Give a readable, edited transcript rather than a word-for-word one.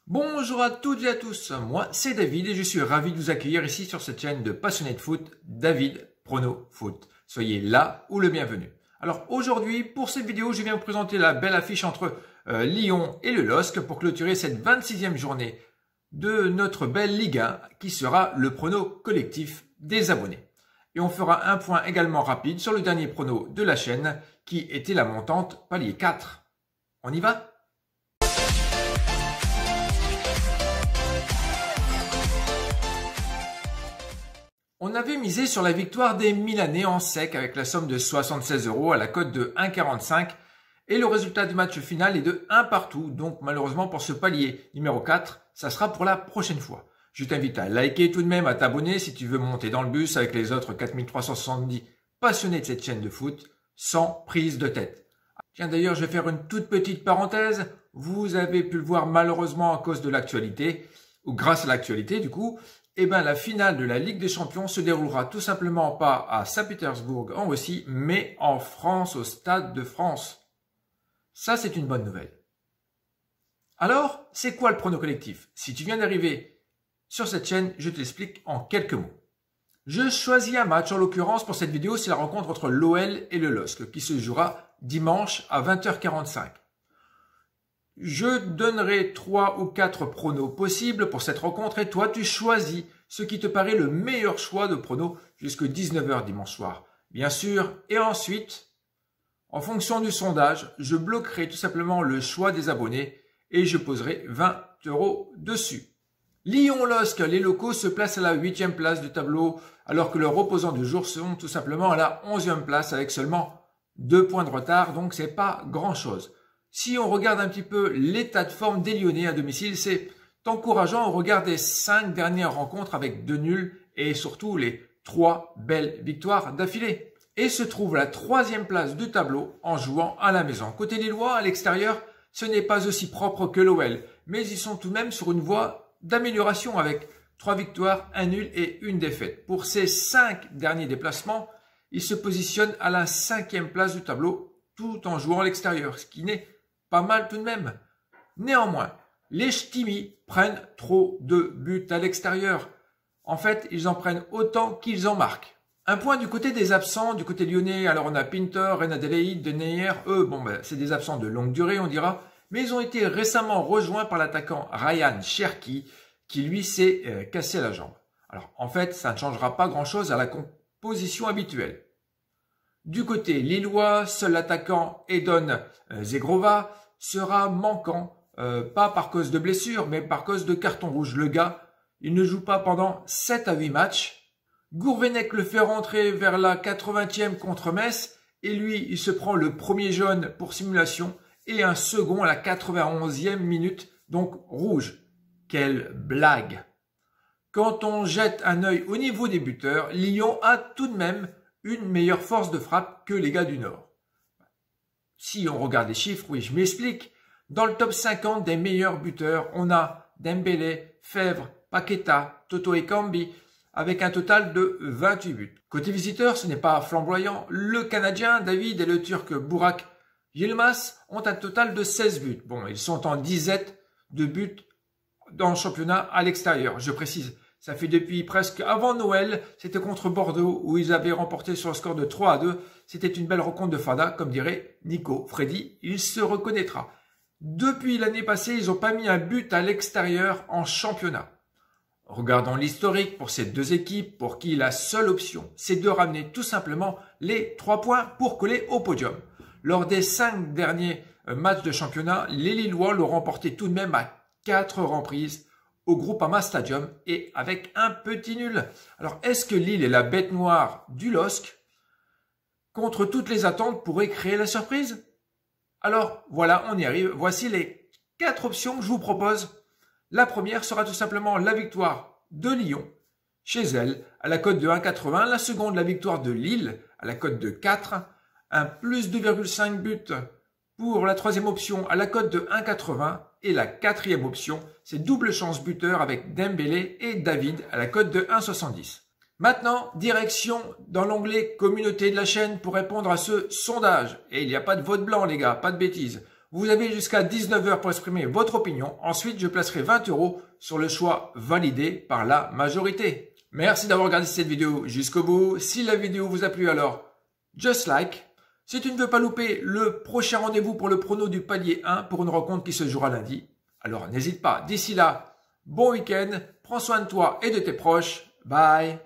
Bonjour à toutes et à tous, moi c'est David et je suis ravi de vous accueillir ici sur cette chaîne de passionnés de foot, David Prono Foot. Soyez là ou le bienvenu. Alors aujourd'hui, pour cette vidéo, je viens vous présenter la belle affiche entre Lyon et le LOSC pour clôturer cette 26e journée de notre belle Ligue 1 qui sera le prono collectif des abonnés. Et on fera un point également rapide sur le dernier prono de la chaîne qui était la montante palier 4. On y va ? On avait misé sur la victoire des Milanais en sec avec la somme de 76 € à la cote de 1,45 et le résultat du match final est de 1 partout. Donc malheureusement pour ce palier numéro 4, ça sera pour la prochaine fois. Je t'invite à liker tout de même, à t'abonner si tu veux monter dans le bus avec les autres 4370 passionnés de cette chaîne de foot sans prise de tête. Tiens d'ailleurs, je vais faire une toute petite parenthèse. Vous avez pu le voir malheureusement à cause de l'actualité, ou grâce à l'actualité du coup, la finale de la Ligue des Champions se déroulera tout simplement pas à Saint-Pétersbourg en Russie, mais en France, au Stade de France. Ça, c'est une bonne nouvelle. Alors, c'est quoi le prono collectif? Si tu viens d'arriver sur cette chaîne, je te l'explique en quelques mots. Je choisis un match, en l'occurrence pour cette vidéo, c'est la rencontre entre l'OL et le LOSC, qui se jouera dimanche à 20h45. Je donnerai 3 ou 4 pronos possibles pour cette rencontre et toi, tu choisis ce qui te paraît le meilleur choix de pronos jusqu'à 19h dimanche soir. Bien sûr, et ensuite, en fonction du sondage, je bloquerai tout simplement le choix des abonnés et je poserai 20 € dessus. Lyon-LOSC, les locaux se placent à la 8e place du tableau alors que leurs opposants du jour sont tout simplement à la 11e place avec seulement 2 points de retard, donc c'est pas grand chose. Si on regarde un petit peu l'état de forme des Lyonnais à domicile, c'est encourageant au regard des 5 dernières rencontres avec 2 nuls et surtout les 3 belles victoires d'affilée. Et se trouve la 3e place du tableau en jouant à la maison. Côté Lillois, à l'extérieur, ce n'est pas aussi propre que l'OL, mais ils sont tout de même sur une voie d'amélioration avec 3 victoires, 1 nul et 1 défaite. Pour ces 5 derniers déplacements, ils se positionnent à la 5e place du tableau tout en jouant à l'extérieur, ce qui n'est pas mal tout de même. Néanmoins, les Ch'tis prennent trop de buts à l'extérieur. En fait, ils en prennent autant qu'ils en marquent. Un point du côté des absents, du côté lyonnais, alors on a Pinter, Renadeleï, Denayer, c'est des absents de longue durée on dira, mais ils ont été récemment rejoints par l'attaquant Ryan Cherki qui lui s'est cassé la jambe. Alors en fait, ça ne changera pas grand chose à la composition habituelle. Du côté lillois, seul l'attaquant Edon Zegrova sera manquant, pas par cause de blessure, mais par cause de carton rouge. Le gars, il ne joue pas pendant 7 à 8 matchs. Gourvenec le fait rentrer vers la 80e contre Metz, et lui, il se prend le premier jaune pour simulation, et un second à la 91e minute, donc rouge. Quelle blague! Quand on jette un œil au niveau des buteurs, Lyon a tout de même une meilleure force de frappe que les gars du Nord. Si on regarde les chiffres, oui, je m'explique. Dans le top 50 des meilleurs buteurs, on a Dembélé, Fèvre, Paqueta, Toto Ekambi, avec un total de 28 buts. Côté visiteur, ce n'est pas flamboyant. Le Canadien David et le Turc Burak Yilmaz ont un total de 16 buts. Bon, ils sont en disette de buts dans le championnat à l'extérieur. Je précise, ça fait depuis presque avant Noël, c'était contre Bordeaux où ils avaient remporté sur le score de 3-2. C'était une belle rencontre de Fada, comme dirait Nico. Freddy, il se reconnaîtra. Depuis l'année passée, ils n'ont pas mis un but à l'extérieur en championnat. Regardons l'historique pour ces deux équipes pour qui la seule option, c'est de ramener tout simplement les 3 points pour coller au podium. Lors des 5 derniers matchs de championnat, les Lillois l'ont remporté tout de même à 4 reprises au Groupama Stadium et avec un petit nul. Alors, est-ce que Lille est la bête noire du LOSC? Contre toutes les attentes, pourrait créer la surprise? Alors, voilà, on y arrive. Voici les 4 options que je vous propose. La première sera tout simplement la victoire de Lyon chez elle à la cote de 1,80. La seconde, la victoire de Lille à la cote de 4. Un plus 2,5 buts pour la troisième option à la cote de 1,80. Et la quatrième option, c'est double chance buteur avec Dembélé et David à la cote de 1,70. Maintenant, direction dans l'onglet communauté de la chaîne pour répondre à ce sondage. Et il n'y a pas de vote blanc les gars, pas de bêtises. Vous avez jusqu'à 19 h pour exprimer votre opinion. Ensuite, je placerai 20 € sur le choix validé par la majorité. Merci d'avoir regardé cette vidéo jusqu'au bout. Si la vidéo vous a plu, alors just like. Si tu ne veux pas louper le prochain rendez-vous pour le prono du palier 1 pour une rencontre qui se jouera lundi, alors n'hésite pas. D'ici là, bon week-end, prends soin de toi et de tes proches. Bye.